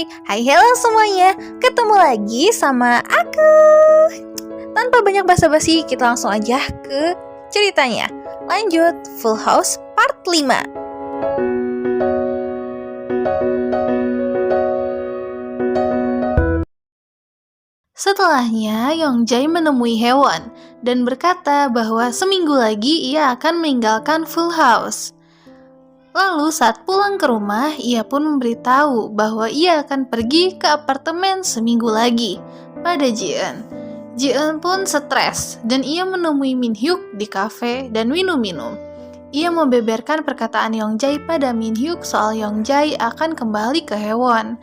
Hai hello semuanya, ketemu lagi sama aku. Tanpa banyak basa-basi, kita langsung aja ke ceritanya. Lanjut, Full House Part 5. Setelahnya, Yongjae menemui Haewon dan berkata bahwa seminggu lagi ia akan meninggalkan Full House. Lalu saat pulang ke rumah, ia pun memberitahu bahwa ia akan pergi ke apartemen seminggu lagi pada Ji-eun. Ji-eun pun stres dan ia menemui Min Hyuk di kafe dan minum-minum. Ia membeberkan perkataan Yongjae pada Min Hyuk soal Yongjae akan kembali ke Haewon.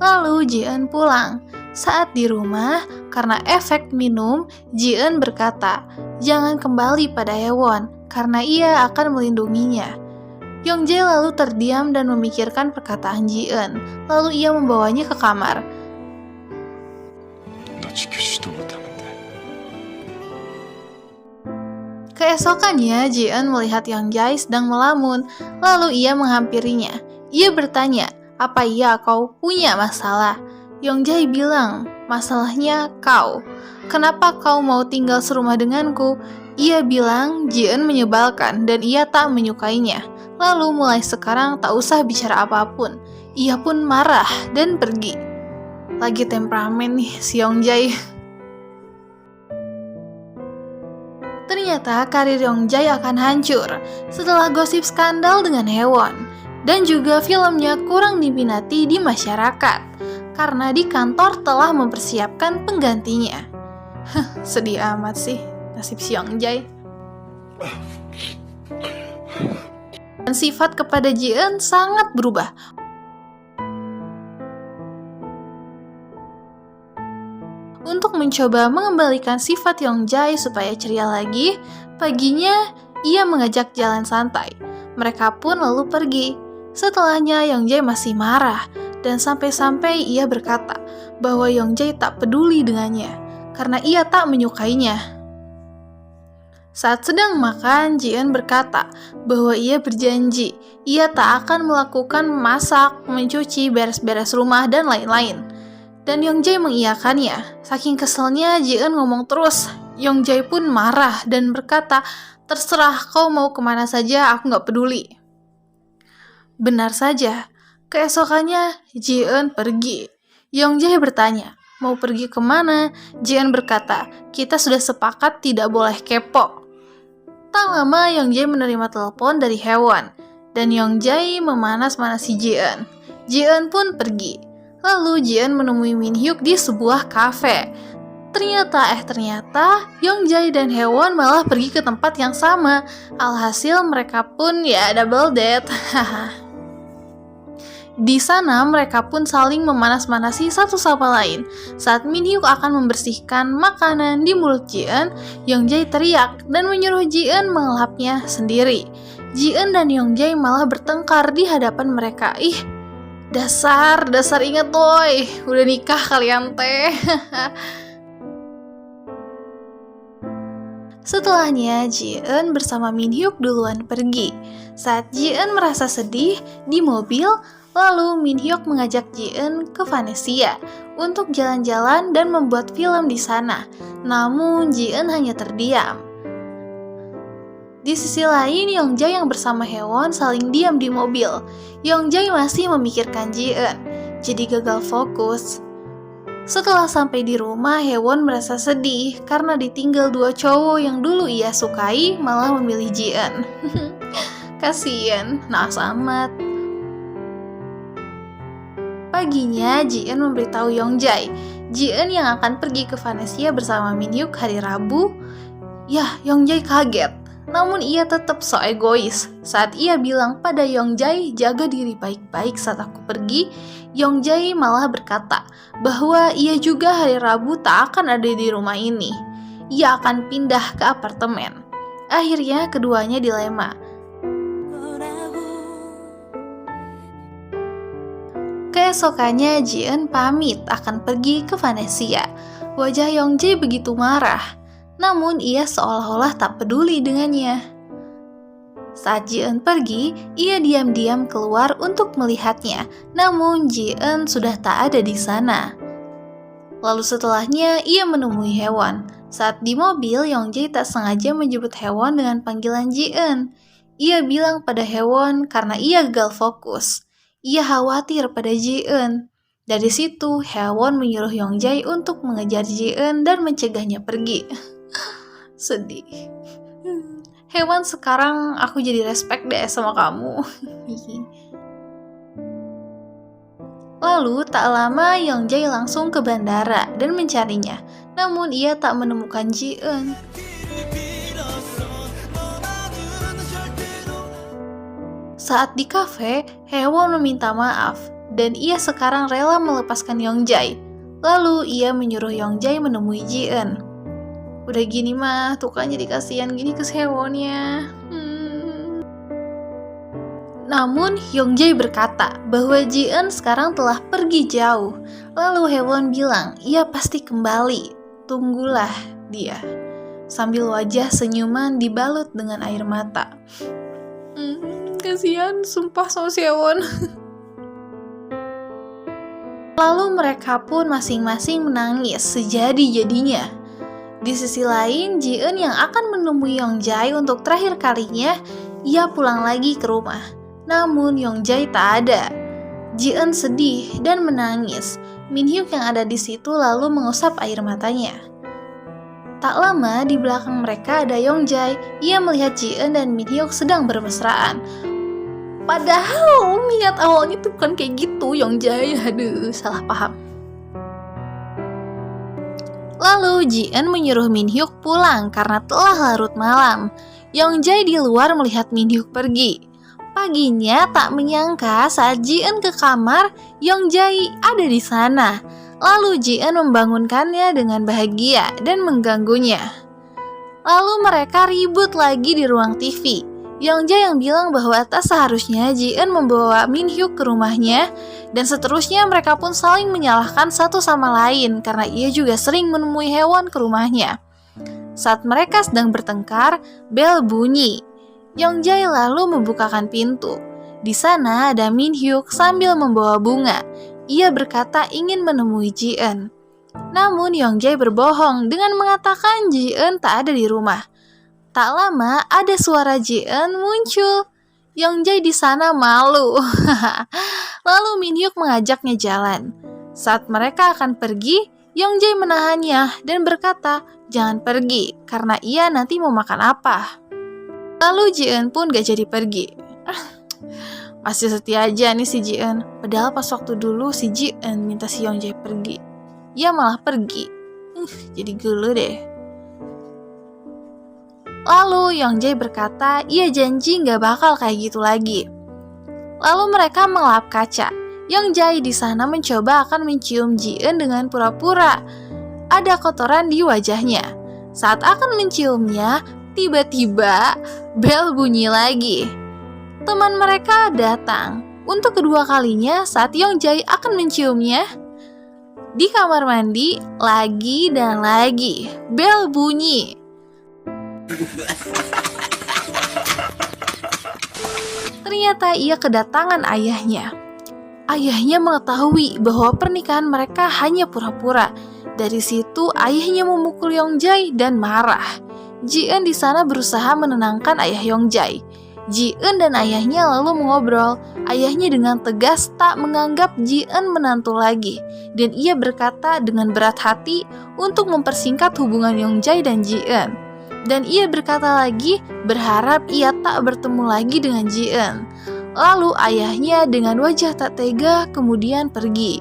Lalu Ji-eun pulang. Saat di rumah, karena efek minum, Ji-eun berkata, "Jangan kembali pada Haewon karena ia akan melindunginya." Yongjae lalu terdiam dan memikirkan perkataan Ji-eun. Lalu ia membawanya ke kamar. Keesokannya, Ji-eun melihat Yongjae sedang melamun. Lalu ia menghampirinya. Ia bertanya, "Apa iya kau punya masalah?" Yongjae bilang, "Masalahnya kau. Kenapa kau mau tinggal serumah denganku?" Ia bilang Ji-eun menyebalkan dan ia tak menyukainya. Lalu mulai sekarang tak usah bicara apapun. Ia pun marah dan pergi. Lagi temperamen nih si Yongjae. Ternyata karir Yongjae akan hancur setelah gosip skandal dengan Haewon. Dan juga filmnya kurang diminati di masyarakat karena di kantor telah mempersiapkan penggantinya. Sedih amat sih nasib si Yongjae. Dan sifat kepada Ji-eun sangat berubah. Untuk mencoba mengembalikan sifat Yongjae supaya ceria lagi, paginya ia mengajak jalan santai. Mereka pun lalu pergi. Setelahnya Yongjae masih marah dan sampai-sampai ia berkata bahwa Yongjae tak peduli dengannya karena ia tak menyukainya. Saat sedang makan, Ji-eun berkata bahwa ia berjanji ia tak akan melakukan masak, mencuci, beres-beres rumah, dan lain-lain. Dan Yongjae mengiyakannya. Saking keselnya, Ji-eun ngomong terus. Yongjae pun marah dan berkata, "Terserah kau mau kemana saja, aku gak peduli." Benar saja, keesokannya Ji-eun pergi. Yongjae bertanya, "Mau pergi kemana?" Ji-eun berkata, "Kita sudah sepakat tidak boleh kepo." Tak lama Yongjae menerima telepon dari Haewon dan Yongjae memanas-manasi Ji-eun. Ji-eun pun pergi. Lalu Ji-eun menemui Min Hyuk di sebuah kafe. Ternyata Yongjae dan Haewon malah pergi ke tempat yang sama. Alhasil mereka pun double date. Di sana mereka pun saling memanas-manasi satu sama lain. Saat Min Hyuk akan membersihkan makanan di mulut Ji-eun, Yongjae teriak dan menyuruh Ji-eun mengelapnya sendiri. Ji-eun dan Yongjae malah bertengkar di hadapan mereka. Ih, dasar inget boy, udah nikah kalian teh. Setelahnya, Ji-eun bersama Min Hyuk duluan pergi. Saat Ji-eun merasa sedih di mobil, lalu Min Hyuk mengajak Ji-eun ke Vanessa untuk jalan-jalan dan membuat film di sana. Namun Ji-eun hanya terdiam. Di sisi lain, Yongjae yang bersama Haewon saling diam di mobil. Yongjae masih memikirkan Ji-eun, jadi gagal fokus. Setelah sampai di rumah, Haewon merasa sedih karena ditinggal dua cowok yang dulu ia sukai malah memilih Ji-eun. Kasian, naas amat. Paginya, Ji-eun memberitahu Yongjae, Ji-eun yang akan pergi ke Vanessa bersama Min Hyuk hari Rabu. Yah, Yongjae kaget. Namun ia tetap so egois. Saat ia bilang pada Yongjae, "Jaga diri baik-baik saat aku pergi," Yongjae malah berkata bahwa ia juga hari Rabu tak akan ada di rumah ini. Ia akan pindah ke apartemen. Akhirnya keduanya dilema. Keesokannya Ji-eun pamit akan pergi ke Vanessa. Wajah Yongjae begitu marah, namun ia seolah-olah tak peduli dengannya. Saat Ji-eun pergi, ia diam-diam keluar untuk melihatnya, namun Ji-eun sudah tak ada di sana. Lalu setelahnya, ia menemui Haewon. Saat di mobil, Youngjae tak sengaja menyebut Haewon dengan panggilan Ji-eun. Ia bilang pada Haewon karena ia gagal fokus. Ia khawatir pada Ji-eun. Dari situ, Haewon menyuruh Youngjae untuk mengejar Ji-eun dan mencegahnya pergi. Sedih. Haewon, sekarang aku jadi respect deh sama kamu. Lalu tak lama Youngjae langsung ke bandara dan mencarinya. Namun ia tak menemukan Ji-eun. Saat di kafe, Haewon meminta maaf dan ia sekarang rela melepaskan Youngjae. Lalu ia menyuruh Youngjae menemui Ji-eun. Udah gini mah, tuh kan jadi kasihan gini ke Haewonnya. Namun Youngjae berkata bahwa Ji-eun sekarang telah pergi jauh. Lalu Haewon bilang, ia pasti kembali. Tunggulah dia. Sambil wajah senyuman dibalut dengan air mata. Kasihan, sumpah sama si Haewon. Lalu mereka pun masing-masing menangis sejadi-jadinya. Di sisi lain, Ji-eun yang akan menemui Youngjae untuk terakhir kalinya, ia pulang lagi ke rumah. Namun Youngjae tak ada. Ji-eun sedih dan menangis. Minhyuk yang ada di situ lalu mengusap air matanya. Tak lama di belakang mereka ada Youngjae. Ia melihat Ji-eun dan Minhyuk sedang bermesraan. Padahal niat awalnya tuh bukan kayak gitu, Youngjae. Aduh, salah paham. Lalu Ji-eun menyuruh Minhyuk pulang karena telah larut malam. Youngjae di luar melihat Minhyuk pergi. Paginya tak menyangka saat Ji-eun ke kamar, Youngjae ada di sana. Lalu Ji-eun membangunkannya dengan bahagia dan mengganggunya. Lalu mereka ribut lagi di ruang TV. Youngjae yang bilang bahwa tak seharusnya Ji-eun membawa Minhyuk ke rumahnya, dan seterusnya mereka pun saling menyalahkan satu sama lain karena ia juga sering menemui Haewon ke rumahnya. Saat mereka sedang bertengkar, bel bunyi. Youngjae lalu membukakan pintu. Di sana ada Minhyuk sambil membawa bunga. Ia berkata ingin menemui Ji-eun. Namun Youngjae berbohong dengan mengatakan Ji-eun tak ada di rumah. Tak lama ada suara Ji-eun muncul. Youngjae di sana malu. Lalu Minhyuk mengajaknya jalan. Saat mereka akan pergi, Youngjae menahannya dan berkata, jangan pergi karena ia nanti mau makan apa. Lalu Ji-eun pun gak jadi pergi. Masih setia aja nih si Ji-eun. Padahal pas waktu dulu si Ji-eun minta si Youngjae pergi, ia malah pergi. Jadi gelo deh. Lalu Youngjae berkata ia janji gak bakal kayak gitu lagi. Lalu mereka mengelap kaca. Youngjae di sana mencoba akan mencium Ji-eun dengan pura-pura. Ada kotoran di wajahnya. Saat akan menciumnya, tiba-tiba bel bunyi lagi. Teman mereka datang. Untuk kedua kalinya saat Youngjae akan menciumnya. Di kamar mandi, lagi dan lagi, bel bunyi. Ternyata ia kedatangan ayahnya. Ayahnya mengetahui bahwa pernikahan mereka hanya pura-pura. Dari situ ayahnya memukul Youngjae dan marah. Ji-eun di sana berusaha menenangkan ayah Youngjae. Ji-eun dan ayahnya lalu mengobrol. Ayahnya dengan tegas tak menganggap Ji-eun menantu lagi, dan ia berkata dengan berat hati untuk mempersingkat hubungan Youngjae dan Ji-eun. Dan ia berkata lagi berharap ia tak bertemu lagi dengan Ji-eun. Lalu ayahnya dengan wajah tak tega kemudian pergi.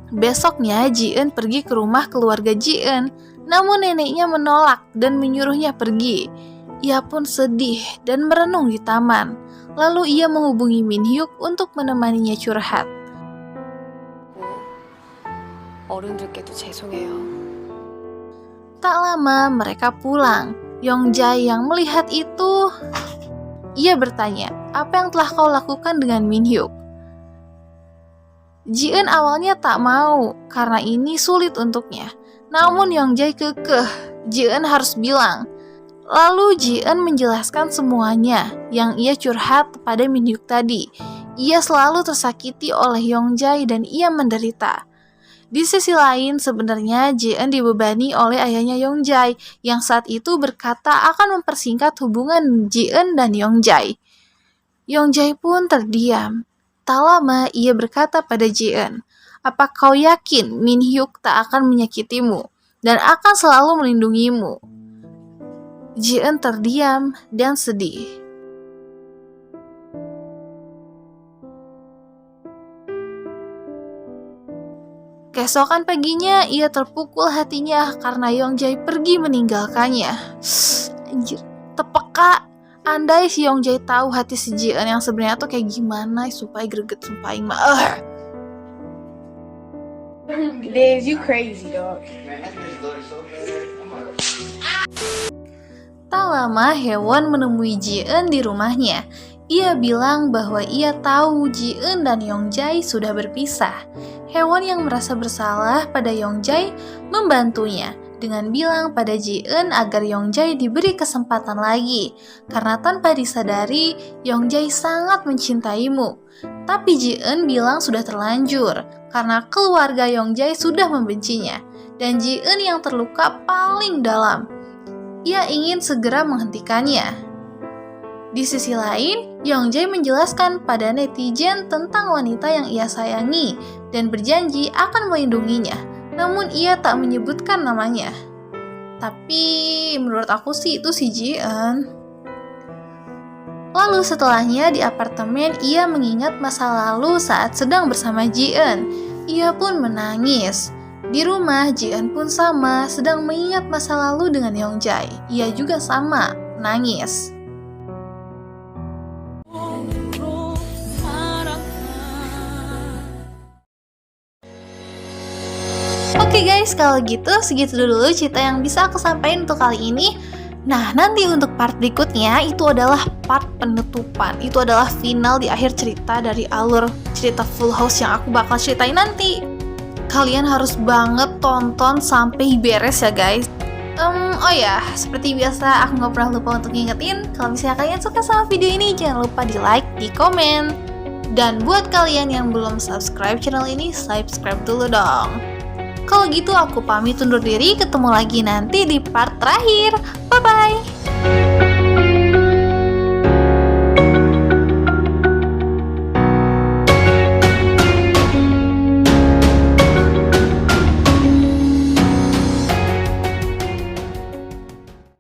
Besoknya Ji-eun pergi ke rumah keluarga Ji-eun, namun neneknya menolak dan menyuruhnya pergi. Ia pun sedih dan merenung di taman. Lalu ia menghubungi Minhyuk untuk menemaninya curhat. 어른들께도 죄송해요. Tak lama mereka pulang. Youngjae yang melihat itu, ia bertanya, apa yang telah kau lakukan dengan Minhyuk? Ji-eun awalnya tak mau karena ini sulit untuknya. Namun Youngjae kekeh. Ji-eun harus bilang. Lalu Ji-eun menjelaskan semuanya yang ia curhat pada Min Hyuk tadi. Ia selalu tersakiti oleh Yongjae dan ia menderita. Di sisi lain, sebenarnya Ji-eun dibebani oleh ayahnya Yongjae yang saat itu berkata akan mempersingkat hubungan Ji-eun dan Yongjae. Yongjae pun terdiam. Tak lama ia berkata pada Ji-eun, "Apa kau yakin Min Hyuk tak akan menyakitimu dan akan selalu melindungimu?" Ji-eun terdiam dan sedih. Keesokan paginya, ia terpukul hatinya karena Yongjae pergi meninggalkannya. Anjir, tepeka. Andai si Yongjae tahu hati si Ji-eun yang sebenarnya tuh kayak gimana, supaya greget sumpah mah. Liz, you crazy, dog. Tak lama, Haewon menemui Ji-eun di rumahnya. Ia bilang bahwa ia tahu Ji-eun dan Yongjae sudah berpisah. Haewon yang merasa bersalah pada Yongjae membantunya dengan bilang pada Ji-eun agar Yongjae diberi kesempatan lagi, karena tanpa disadari Yongjae sangat mencintaimu. Tapi Ji-eun bilang sudah terlanjur karena keluarga Yongjae sudah membencinya dan Ji-eun yang terluka paling dalam. Ia ingin segera menghentikannya. Di sisi lain, Yongjae menjelaskan pada netizen tentang wanita yang ia sayangi dan berjanji akan melindunginya. Namun ia tak menyebutkan namanya. Tapi menurut aku sih itu si Ji-eun. Lalu setelahnya di apartemen ia mengingat masa lalu saat sedang bersama Ji-eun. Ia pun menangis. Di rumah Ji-eun pun sama, sedang mengingat masa lalu dengan Yongjae. Ia juga sama, nangis. Oke guys, kalau gitu segitu dulu cerita yang bisa aku sampaikan untuk kali ini. Nah, nanti untuk part berikutnya itu adalah part penutupan. Itu adalah final di akhir cerita dari alur cerita Full House yang aku bakal ceritain nanti. Kalian harus banget tonton sampai beres ya guys. Oh ya, seperti biasa aku gak pernah lupa untuk ngingetin, kalau misalnya kalian suka sama video ini jangan lupa di like, di komen. Dan buat kalian yang belum subscribe channel ini, subscribe dulu dong. Kalau gitu aku pamit undur diri, ketemu lagi nanti di part terakhir. Bye bye.